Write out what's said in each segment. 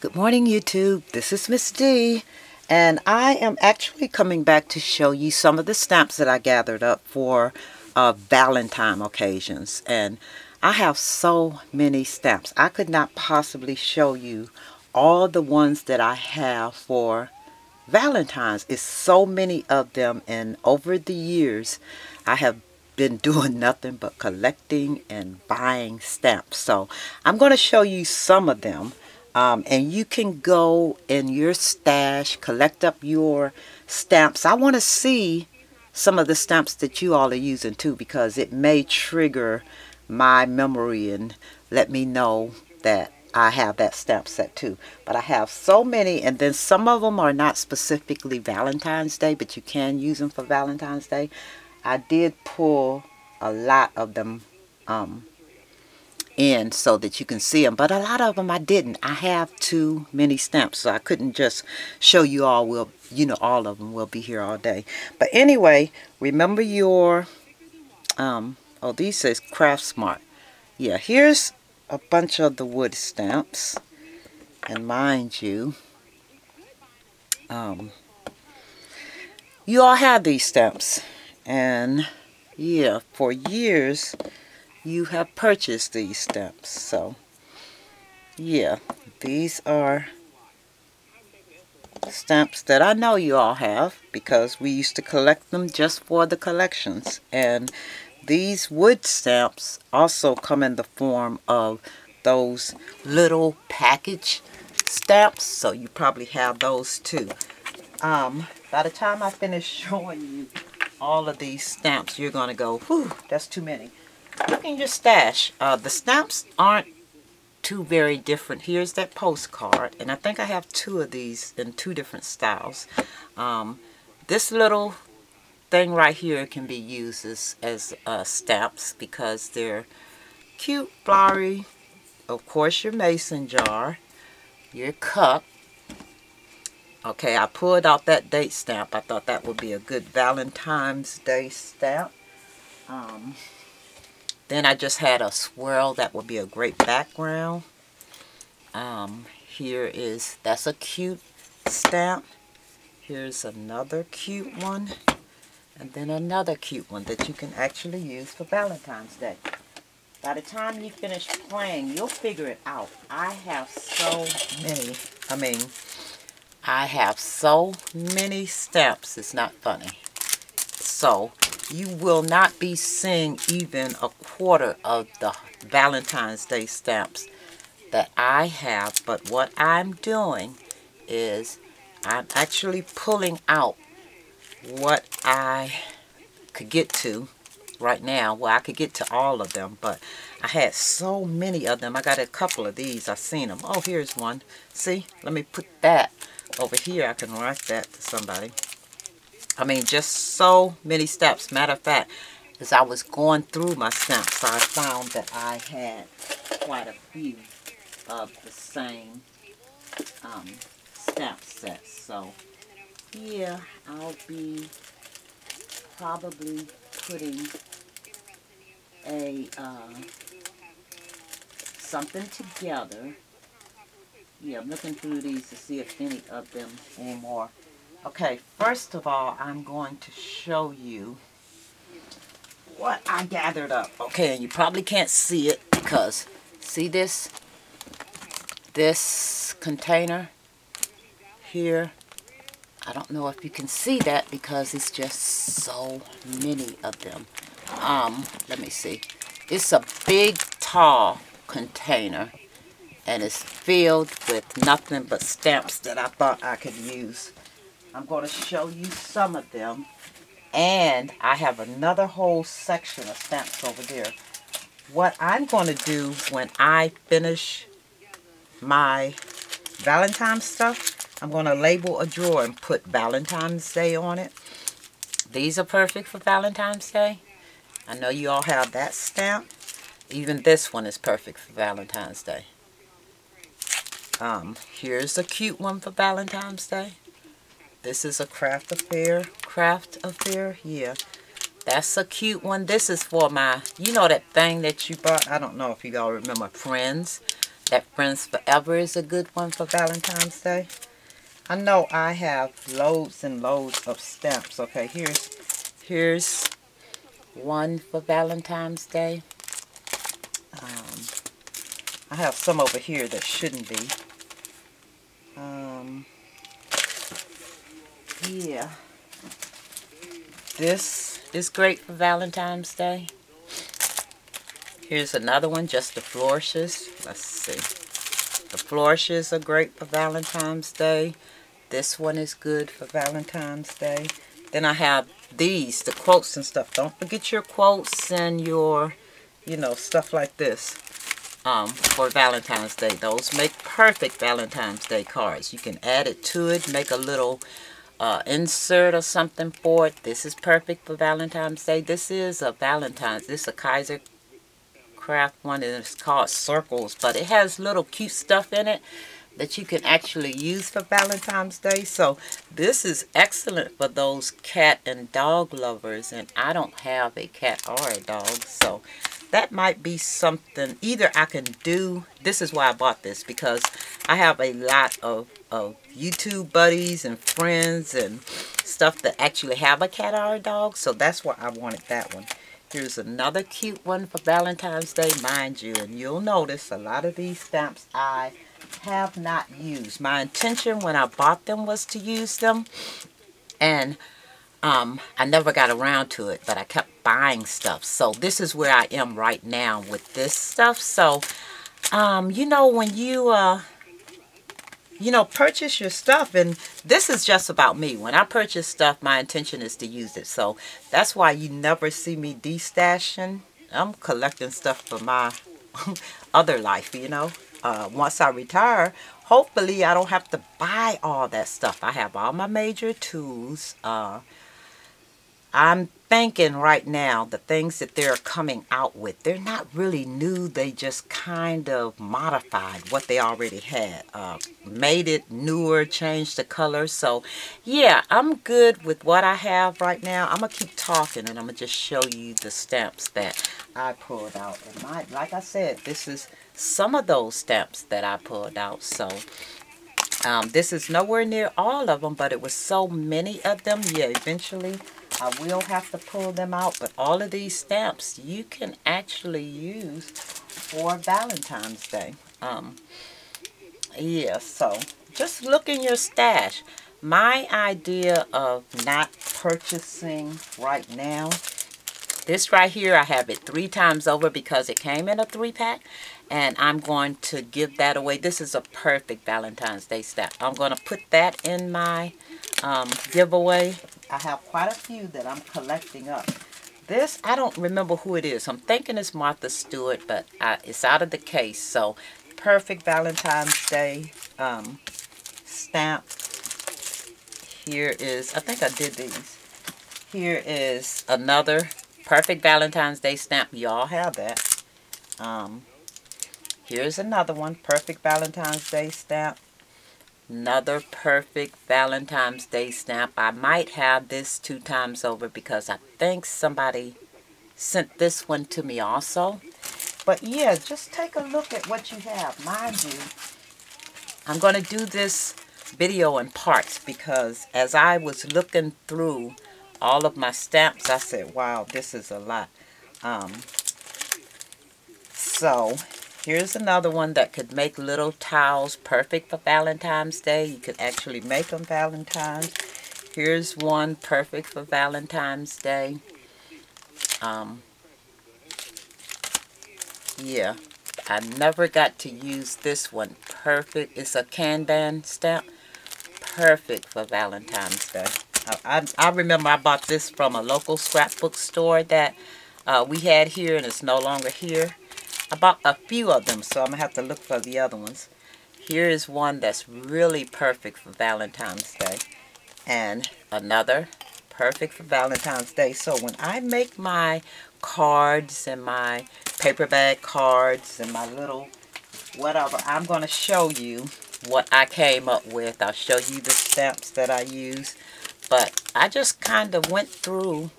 Good morning, YouTube. This is Miss D, and I am actually coming back to show you some of the stamps that I gathered up for Valentine occasions. And I have so many stamps. I could not possibly show you all the ones that I have for Valentine's. It's so many of them, and over the years, I have been doing nothing but collecting and buying stamps. So I'm going to show you some of them. And you can go in your stash, collect up your stamps. I want to see some of the stamps that you all are using too, because it may trigger my memory and let me know that I have that stamp set too. But I have so many, and then some of them are not specifically Valentine's Day, but you can use them for Valentine's Day. I did pull a lot of them in so that you can see them, but a lot of them I didn't. I have too many stamps, so I couldn't just show you all. All of them will be here all day. But anyway, remember your oh, these says Craft Smart. Yeah, here's a bunch of the wood stamps, and mind you, you all have these stamps, and yeah, for years you have purchased these stamps. So yeah, these are stamps that I know you all have, because we used to collect them just for the collections. And these wood stamps also come in the form of those little package stamps, so you probably have those too. By the time I finish showing you all of these stamps, you're gonna go, whew, that's too many. Look in your stash. The stamps aren't too very different. Here's that postcard, and I think I have two of these in two different styles. This little thing right here can be used as stamps because they're cute, flowery. Of course, your mason jar, your cup. Okay, I pulled out that date stamp. I thought that would be a good Valentine's Day stamp. Then I just had a swirl that would be a great background. That's a cute stamp. Here's another cute one. And then another cute one that you can actually use for Valentine's Day. By the time you finish playing, you'll figure it out. I have so many stamps, it's not funny. So you will not be seeing even a quarter of the Valentine's Day stamps that I have. But what I'm doing is I'm actually pulling out what I could get to right now. Well, I could get to all of them, but I had so many of them. I got a couple of these. I've seen them. Oh, here's one. See? Let me put that over here. I can write that to somebody. I mean, just so many stamps. Matter of fact, as I was going through my stamps, I found that I had quite a few of the same stamp sets. So, yeah, I'll be probably putting a something together. Yeah, I'm looking through these to see if any of them anymore. Okay, first of all, I'm going to show you what I gathered up. Okay, and you probably can't see it because, see this container here? I don't know if you can see that because it's just so many of them. Let me see. It's a big, tall container, and it's filled with nothing but stamps that I thought I could use. I'm going to show you some of them, and I have another whole section of stamps over there. What I'm going to do when I finish my Valentine's stuff, I'm going to label a drawer and put Valentine's Day on it. These are perfect for Valentine's Day. I know you all have that stamp. Even this one is perfect for Valentine's Day. Here's a cute one for Valentine's Day. This is a craft affair, yeah. That's a cute one. This is for my, you know that thing that you bought? I don't know if you all remember, Friends. That Friends Forever is a good one for Valentine's Day. I know I have loads and loads of stamps. Okay, here's one for Valentine's Day. I have some over here that shouldn't be. Yeah. This is great for Valentine's Day. Here's another one, just the flourishes. Let's see. The flourishes are great for Valentine's Day. This one is good for Valentine's Day. Then I have these, the quotes and stuff. Don't forget your quotes and your, stuff like this for Valentine's Day. Those make perfect Valentine's Day cards. You can add it to it, make a little insert or something for it. This is perfect for Valentine's Day. This is a Valentine's. This is a Kaiser Craft one, and it's called Circles, but it has little cute stuff in it that you can actually use for Valentine's Day. So this is excellent for those cat and dog lovers, and I don't have a cat or a dog, so that might be something either I can do. This is why I bought this, because I have a lot of YouTube buddies and friends and stuff that actually have a cat or a dog, so that's why I wanted that one. Here's another cute one for Valentine's Day, mind you, and you'll notice a lot of these stamps I have not used. My intention when I bought them was to use them, and I never got around to it, but I kept buying stuff. So this is where I am right now with this stuff. So, when you, purchase your stuff, and this is just about me. When I purchase stuff, my intention is to use it. So that's why you never see me destashing. I'm collecting stuff for my other life, Once I retire, hopefully I don't have to buy all that stuff. I have all my major tools. I'm thinking right now the things that they're coming out with, they're not really new. They just kind of modified what they already had. Made it newer, changed the color. So yeah, I'm good with what I have right now. I'm going to keep talking, and I'm going to just show you the stamps that I pulled out. And like I said, this is some of those stamps that I pulled out. So this is nowhere near all of them, but it was so many of them. Yeah, eventually I will have to pull them out, but all of these stamps you can actually use for Valentine's Day. Yeah, so just look in your stash. My idea of not purchasing right now, this right here, I have it 3 times over because it came in a 3-pack, and I'm going to give that away. This is a perfect Valentine's Day stamp. I'm going to put that in my giveaway. I have quite a few that I'm collecting up. This, I don't remember who it is. I'm thinking it's Martha Stewart, but it's out of the case. So, perfect Valentine's Day stamp. Here is, I think I did these. Here is another perfect Valentine's Day stamp. Y'all have that. Here's another one. Perfect Valentine's Day stamp. Another perfect Valentine's Day stamp. I might have this 2 times over because I think somebody sent this one to me also. But yeah, just take a look at what you have. Mind you, I'm going to do this video in parts because as I was looking through all of my stamps, I said, wow, this is a lot. So here's another one that could make little towels perfect for Valentine's Day. You could actually make them Valentine's. Here's one perfect for Valentine's Day. Yeah, I never got to use this one. Perfect. It's a Kanban stamp. Perfect for Valentine's Day. I remember I bought this from a local scrapbook store that we had here, and it's no longer here. I bought a few of them, so I'm going to have to look for the other ones. Here is one that's really perfect for Valentine's Day. And another perfect for Valentine's Day. So when I make my cards and my paper bag cards and my little whatever, I'm going to show you what I came up with. I'll show you the stamps that I use. But I just kind of went through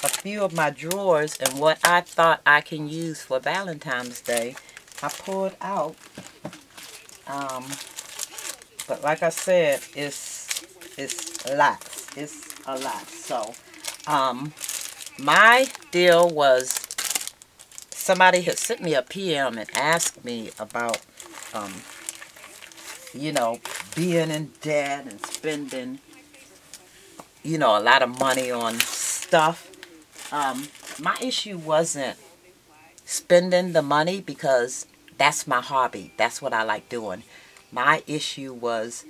a few of my drawers and what I thought I can use for Valentine's Day. I pulled out. But like I said, it's a lot. It's a lot. So, my deal was somebody had sent me a PM and asked me about, you know, being in debt and spending, you know, a lot of money on stuff. My issue wasn't spending the money because that's my hobby. That's what I like doing. My issue was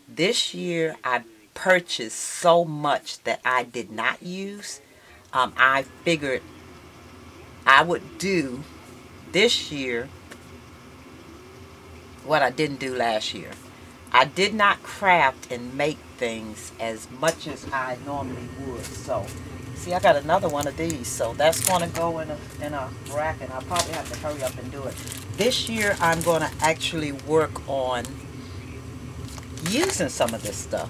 this year I purchased so much that I did not use. I figured I would do this year what I didn't do last year. I did not craft and make things as much as I normally would. So, see, I got another one of these. So that's going to go in a rack, and I'll probably have to hurry up and do it. This year, I'm going to actually work on using some of this stuff.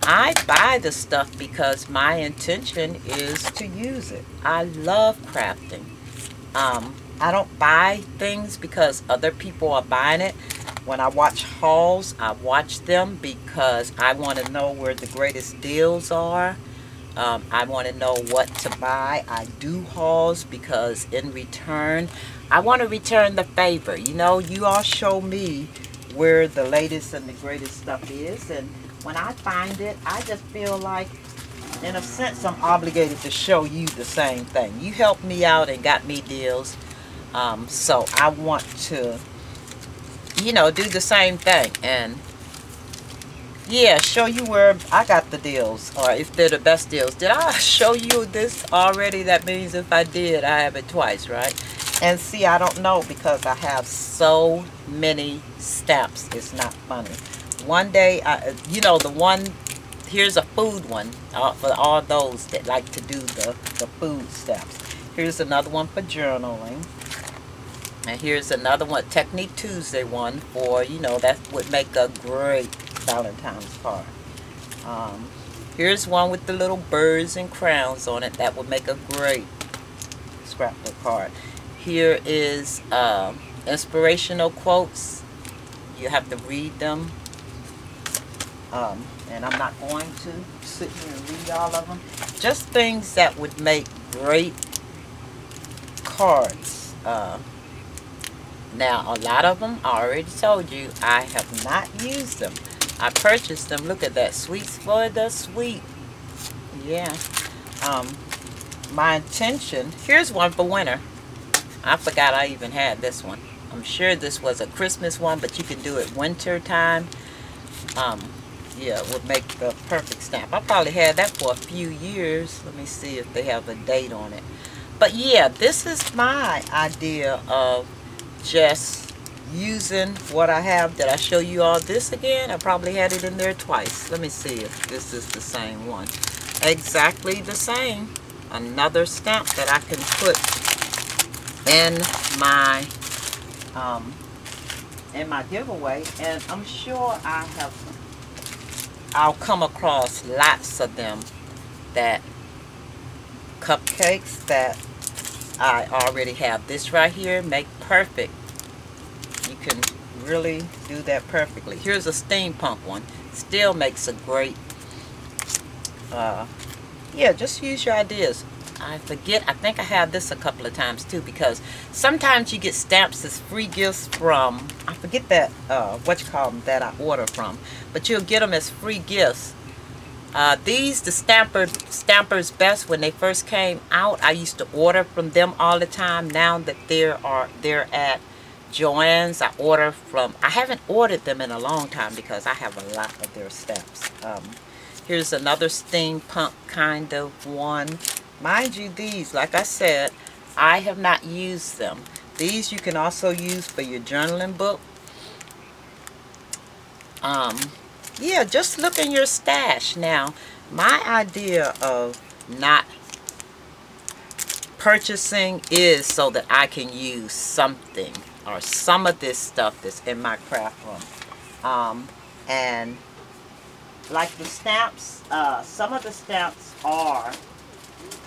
I buy the stuff because my intention is to use it. I love crafting. I don't buy things because other people are buying it. When I watch hauls, I watch them because I want to know where the greatest deals are. I want to know what to buy. I do hauls because in return, I want to return the favor. You know, you all show me where the latest and the greatest stuff is, and when I find it, I just feel like, in a sense, I'm obligated to show you the same thing. You helped me out and got me deals, so I want to, you know, do the same thing, and yeah, show you where I got the deals, or if they're the best deals. Did I show you this already? That means if I did, I have it twice, right? And see, I don't know because I have so many stamps. It's not funny. One day, you know, the one, here's a food one for all those that like to do the food stamps. Here's another one for journaling. And here's another one, Technique Tuesday one for, you know, that would make a great Valentine's card. Here's one with the little birds and crowns on it. That would make a great scrapbook card. Here is inspirational quotes. You have to read them. And I'm not going to sit here and read all of them. Just things that would make great cards. Now, a lot of them, I already told you, I have not used them. I purchased them. Look at that. Sweets for the sweet. Yeah. My intention, here's one for winter. I forgot I even had this one. I'm sure this was a Christmas one, but you can do it winter time. Yeah, it would make the perfect stamp. I probably had that for a few years. Let me see if they have a date on it. But yeah, this is my idea of just using what I have. Did I show you all this again? I probably had it in there twice. Let me see if this is the same one. Exactly the same. Another stamp that I can put in my giveaway, and I'm sure I'll come across lots of them, that cupcakes that I already have. This right here, make perfect. You can really do that perfectly. Here's a steampunk one. Still makes a great, yeah, just use your ideas. I forget, I think I have this a couple of times too, because sometimes you get stamps as free gifts from, I forget that, what you call them, that I order from, but you'll get them as free gifts. These, the Stampers Best, when they first came out, I used to order from them all the time. Now that they're at Joann's, I order from, I haven't ordered them in a long time because I have a lot of their stamps. Here's another steampunk kind of one. Mind you, these, like I said, I have not used them. These you can also use for your journaling book. Yeah, just look in your stash. Now, my idea of not purchasing is so that I can use something or some of this stuff that's in my craft room. And like the stamps, some of the stamps are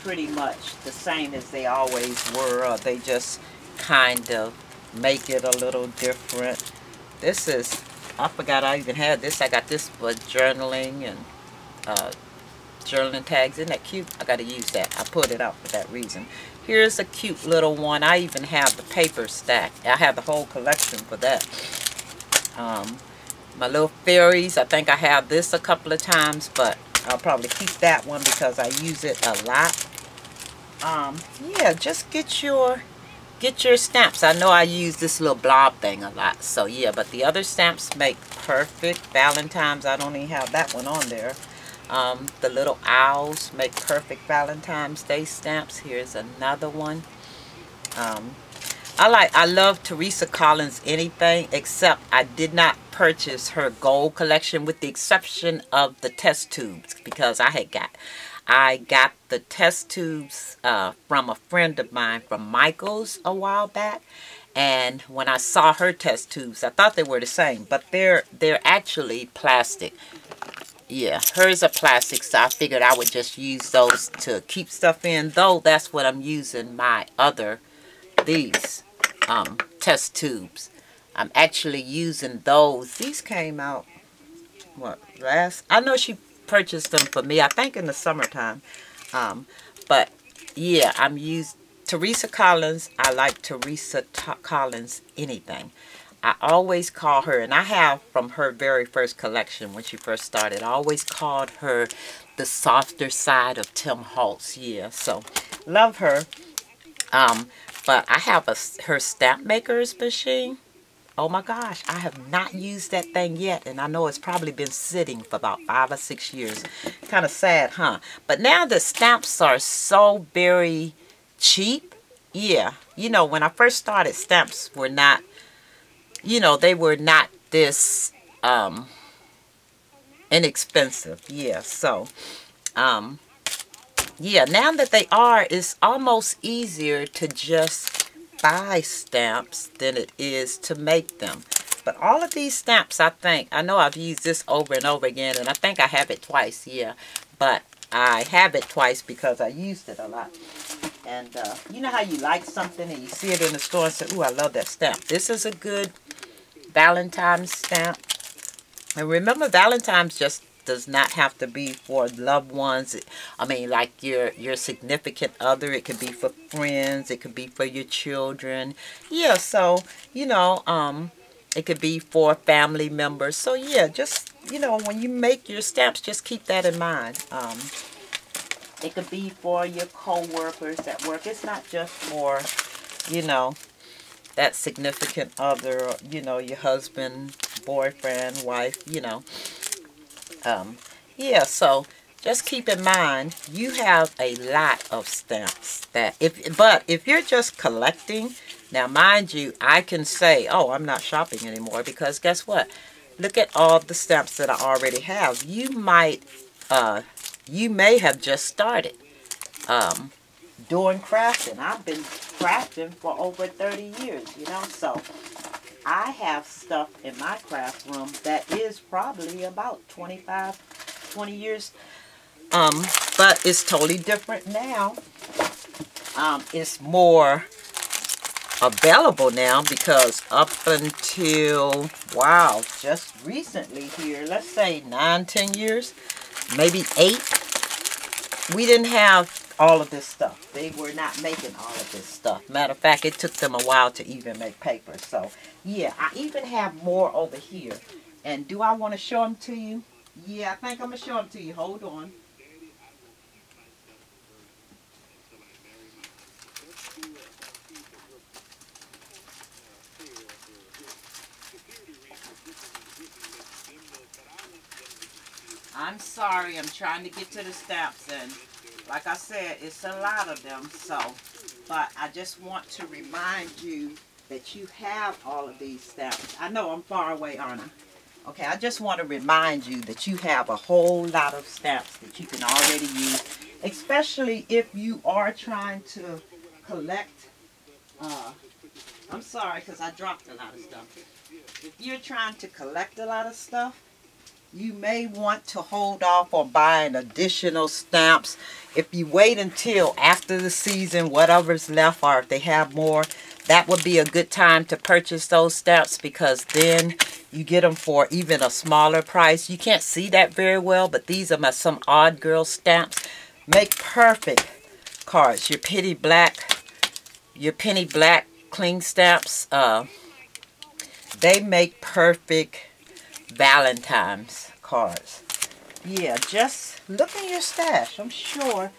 pretty much the same as they always were, or they just kind of make it a little different. This is, I forgot I even had this. I got this for journaling and uh, journaling tags. Isn't that cute? I got to use that. I pulled it out for that reason. Here's a cute little one. I even have the paper stack. I have the whole collection for that. My little fairies. I think I have this a couple of times, but I'll probably keep that one because I use it a lot. Yeah, just get your stamps. I know I use this little blob thing a lot, so yeah, but the other stamps make perfect Valentines. I don't even have that one on there. The little owls make perfect Valentine's Day stamps. Here's another one. I love Teresa Collins anything, except I did not purchase her gold collection with the exception of the test tubes, because I got the test tubes from a friend of mine from Michael's a while back, and when I saw her test tubes, I thought they were the same, but they're actually plastic. Yeah, hers are plastic, so I figured I would just use those to keep stuff in, though that's what I'm using my these test tubes. I'm actually using those. These came out, what, I know she purchased them for me, I think in the summertime. But yeah, I'm using Teresa Collins. I like Teresa Collins anything. I always call her, and I have from her very first collection when she first started, I always called her the softer side of Tim Holtz. Yeah, so love her. But I have her stamp maker's machine. Oh my gosh, I have not used that thing yet, and I know it's probably been sitting for about 5 or 6 years. Kind of sad, huh? But now the stamps are so very cheap. Yeah, you know, when I first started, stamps were not, you know, they were not this inexpensive. Yeah, so yeah, now that they are, it's almost easier to just buy stamps than it is to make them. But all of these stamps, I know I've used this over and over again, and I think I have it twice, yeah. But I have it twice because I used it a lot. And you know how you like something and you see it in the store and say, ooh, I love that stamp. This is a good Valentine's stamp. And remember, Valentine's just does not have to be for loved ones. I mean, like your significant other. It could be for friends. It could be for your children. Yeah, so, you know, it could be for family members. So, yeah, just, you know, when you make your stamps, just keep that in mind. It could be for your co-workers at work. It's not just for, you know, that significant other, or, you know, your husband, boyfriend, wife, you know. Yeah, so just keep in mind, you have a lot of stamps that if you're just collecting, now mind you, I can say, oh, I'm not shopping anymore, because guess what? Look at all the stamps that I already have. You may have just started doing crafting. I've been crafting for over 30 years, you know, so I have stuff in my craft room that is probably about 20 years. But it's totally different now. It's more available now because up until, wow, just recently here, let's say 9, 10 years, maybe 8, we didn't have all of this stuff. They were not making all of this stuff. Matter of fact, it took them a while to even make paper. So, yeah, I even have more over here. And do I want to show them to you? Yeah, I think I'm going to show them to you. Hold on. I'm sorry, I'm trying to get to the stamps, and like I said, it's a lot of them, so, but I just want to remind you that you have all of these stamps. I know I'm far away, aren't I? Okay, I just want to remind you that you have a whole lot of stamps that you can already use, especially if you are trying to collect, I'm sorry because I dropped a lot of stuff. If you're trying to collect a lot of stuff, you may want to hold off on buying additional stamps. If you wait until after the season, whatever's left, or if they have more, that would be a good time to purchase those stamps, because then you get them for even a smaller price. You can't see that very well, but these are some Odd Girl stamps. Make perfect cards. Your penny black cling stamps, they make perfect Valentine's cards. Yeah, just look in your stash. I'm sure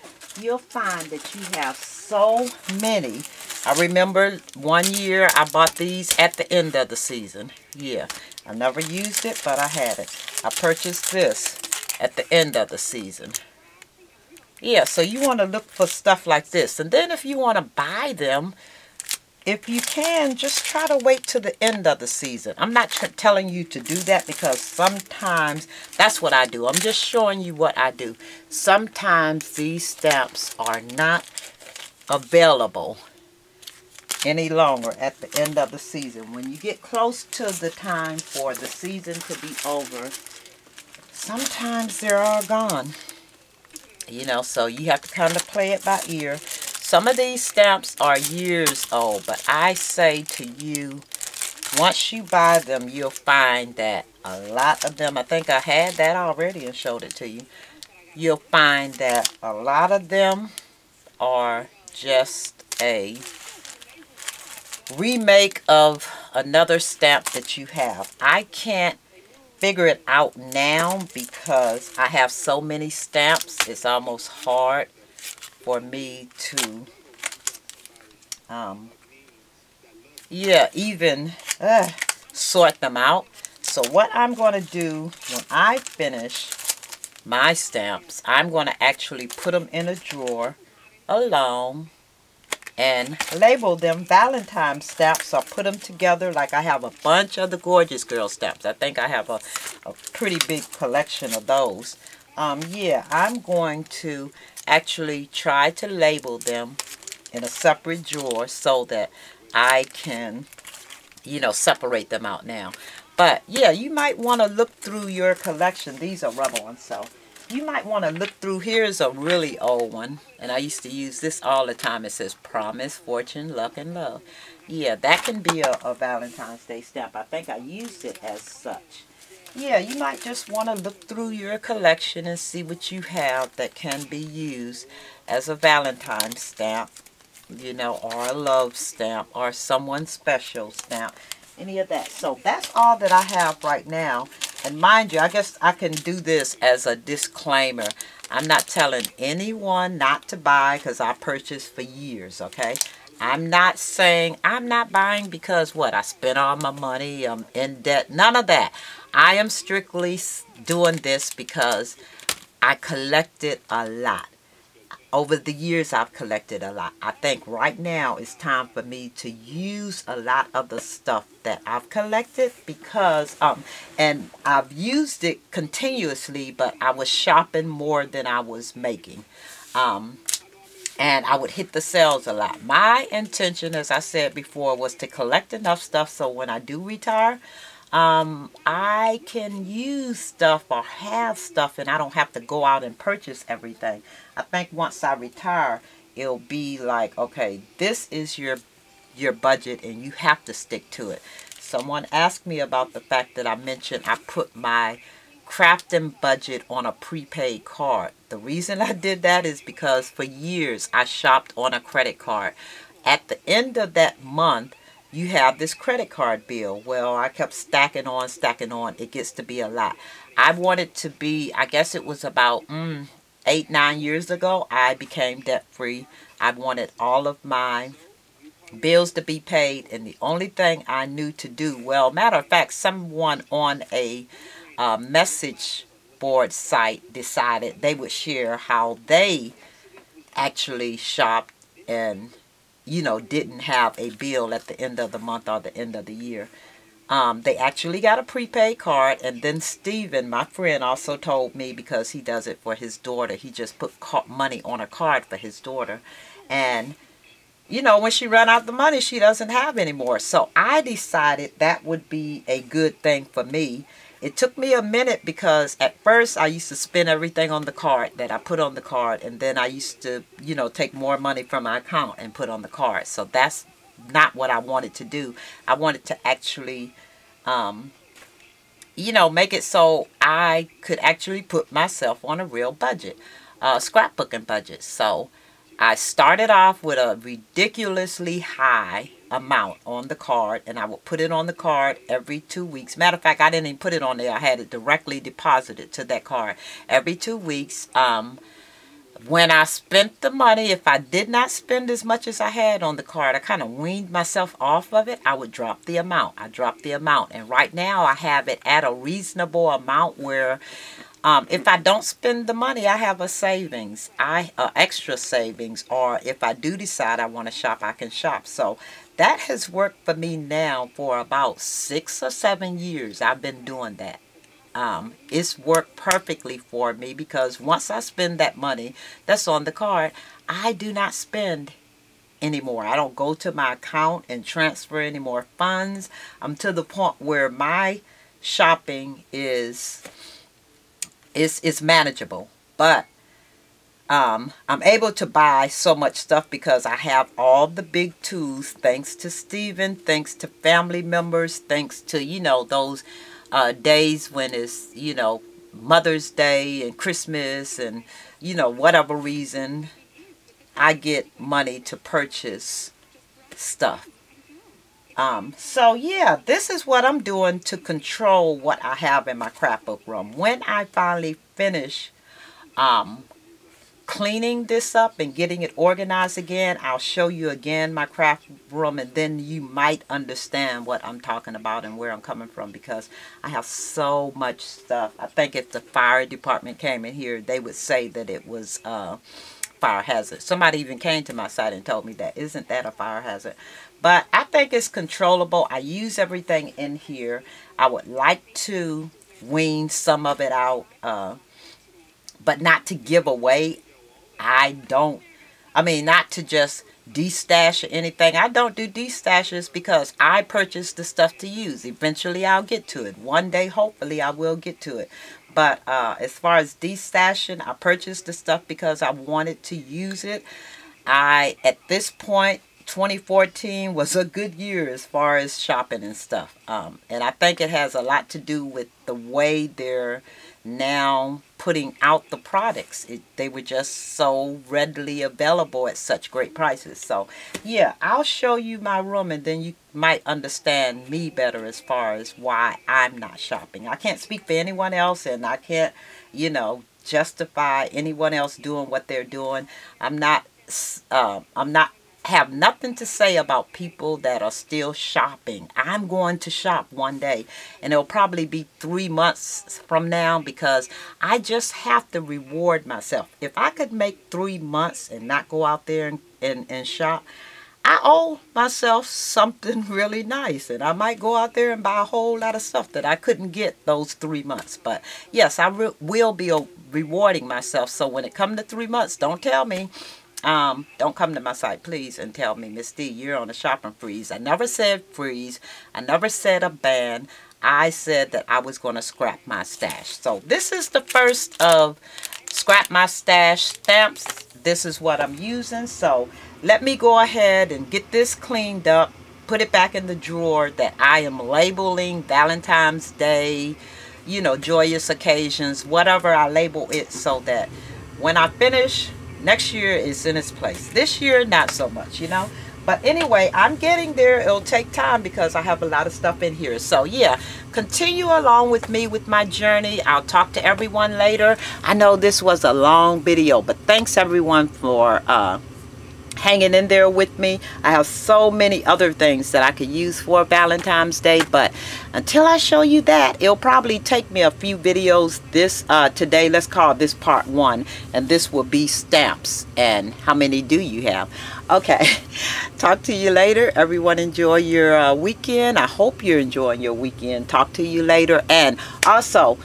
you'll find that you have so many. I remember one year I bought these at the end of the season. Yeah, I never used it, but I had it. I purchased this at the end of the season. Yeah, so you want to look for stuff like this. And then if you want to buy them, if you can, just try to wait to the end of the season. I'm not telling you to do that, because sometimes that's what I do. I'm just showing you what I do. Sometimes these stamps are not available any longer at the end of the season. When you get close to the time for the season to be over, sometimes they're all gone. You know, so you have to kind of play it by ear. Some of these stamps are years old, but I say to you, once you buy them, you'll find that a lot of them, I think I had that already and showed it to you. You'll find that a lot of them are just a remake of another stamp that you have. I can't figure it out now because I have so many stamps. It's almost hard for me to even sort them out. So what I'm going to do when I finish my stamps, I'm going to actually put them in a drawer alone and label them Valentine stamps, or put them together. Like I have a bunch of the Gorgeous Girl stamps. I think I have a pretty big collection of those. Yeah, I'm going to actually try to label them in a separate drawer so that I can, you know, separate them out now. But yeah, you might want to look through your collection. These are rubber ones, so you might want to look through. Here's a really old one, and I used to use this all the time. It says Promise, Fortune, Luck, and Love. Yeah, that can be a Valentine's Day stamp. I think I used it as such. Yeah, you might just want to look through your collection and see what you have that can be used as a Valentine stamp, you know, or a love stamp, or someone special stamp, any of that. So that's all that I have right now. And mind you, I guess I can do this as a disclaimer. I'm not telling anyone not to buy, because I purchased for years, okay? I'm not saying I'm not buying because what? I spent all my money, I'm in debt. None of that. I am strictly doing this because I collected a lot. Over the years, I've collected a lot. I think right now it's time for me to use a lot of the stuff that I've collected, because, and I've used it continuously, but I was shopping more than I was making. And I would hit the sales a lot. My intention, as I said before, was to collect enough stuff so when I do retire, I can use stuff or have stuff and I don't have to go out and purchase everything. I think once I retire, it'll be like, okay, this is your budget and you have to stick to it. Someone asked me about the fact that I mentioned I put my crafting budget on a prepaid card. The reason I did that is because for years I shopped on a credit card. At the end of that month, you have this credit card bill. Well, I kept stacking on. It gets to be a lot. I wanted to be, I guess it was about 8-9 years ago, I became debt free. I wanted all of my bills to be paid, and the only thing I knew to do, well, matter of fact, someone on a message board site decided they would share how they actually shopped and, you know, didn't have a bill at the end of the month or the end of the year. They actually got a prepaid card, and then Steven, my friend, also told me, because he does it for his daughter, he just put money on a card for his daughter, and you know, when she run out the money, she doesn't have anymore. So I decided that would be a good thing for me, it took me a minute because at first I used to spend everything on the card that I put on the card, and then I used to, you know, take more money from my account and put on the card. So that's not what I wanted to do. I wanted to actually, you know, make it so I could actually put myself on a real budget, scrapbooking budget. So I started off with a ridiculously high amount on the card, and I would put it on the card every 2 weeks. Matter of fact, I didn't even put it on there. I had it directly deposited to that card every 2 weeks. When I spent the money, if I did not spend as much as I had on the card, I kind of weaned myself off of it. I would drop the amount. I dropped the amount, and right now I have it at a reasonable amount where if I don't spend the money, I have a savings, extra savings, or if I do decide I want to shop, I can shop. So that has worked for me now for about 6 or 7 years. I've been doing that. It's worked perfectly for me because once I spend that money that's on the card, I do not spend anymore. I don't go to my account and transfer any more funds. I'm to the point where my shopping is manageable, but I'm able to buy so much stuff because I have all the big tools, thanks to Steven, thanks to family members, thanks to, you know, those days when it's, you know, Mother's Day and Christmas and, you know, whatever reason, I get money to purchase stuff. So yeah, this is what I'm doing to control what I have in my scrapbook room. When I finally finish cleaning this up and getting it organized again, I'll show you again my craft room, and then you might understand what I'm talking about and where I'm coming from, because I have so much stuff. I think if the fire department came in here, they would say that it was fire hazard. Somebody even came to my site and told me that. Isn't that a fire hazard? But I think it's controllable. I use everything in here. I would like to wean some of it out, but not to give away. Not to just de-stash or anything. I don't do de-stashes because I purchase the stuff to use. Eventually I'll get to it. One day, hopefully, I will get to it. But as far as de-stashing, I purchased the stuff because I wanted to use it. At this point, 2014 was a good year as far as shopping and stuff. And I think it has a lot to do with the way they're now putting out the products. They were just so readily available at such great prices. So yeah, I'll show you my room, and then you might understand me better as far as why I'm not shopping. I can't speak for anyone else, and I can't, you know, justify anyone else doing what they're doing. I'm not have nothing to say about people that are still shopping. I'm going to shop one day, and it'll probably be 3 months from now, because I just have to reward myself. If I could make 3 months and not go out there and shop, I owe myself something really nice, and I might go out there and buy a whole lot of stuff that I couldn't get those 3 months. But yes, I will be rewarding myself. So when it comes to 3 months, don't tell me, don't come to my site, please, and tell me, Miss D, you're on a shopping freeze. I never said freeze. I never said a ban. I said that I was going to scrap my stash. So this is the first of scrap my stash stamps. This is what I'm using. So let me go ahead and get this cleaned up, put it back in the drawer that I am labeling Valentine's Day, you know, joyous occasions, whatever I label it, so that when I finish, next year is in its place. This year, not so much, you know. But anyway, I'm getting there. It'll take time because I have a lot of stuff in here. So yeah, continue along with me with my journey. I'll talk to everyone later. I know this was a long video, but thanks everyone for hanging in there with me. I have so many other things that I could use for Valentine's Day, but until I show you that, it'll probably take me a few videos. This today, let's call this part 1, and this will be stamps. And how many do you have? Okay, talk to you later. Everyone enjoy your weekend. I hope you're enjoying your weekend. Talk to you later. And also,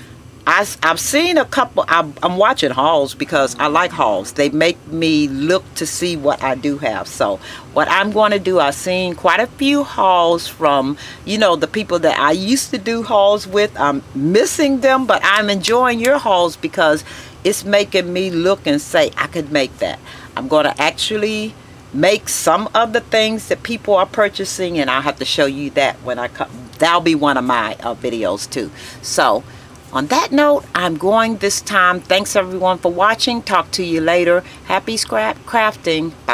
I've seen a couple. I'm watching hauls because I like hauls. They make me look to see what I do have. So what I'm going to do, I've seen quite a few hauls from, you know, the people that I used to do hauls with. I'm missing them, but I'm enjoying your hauls because it's making me look and say, I could make that. I'm going to actually make some of the things that people are purchasing, and I'll have to show you that when I come. That'll be one of my videos too. So on that note, I'm going this time. Thanks everyone for watching. Talk to you later. Happy scrap crafting. Bye.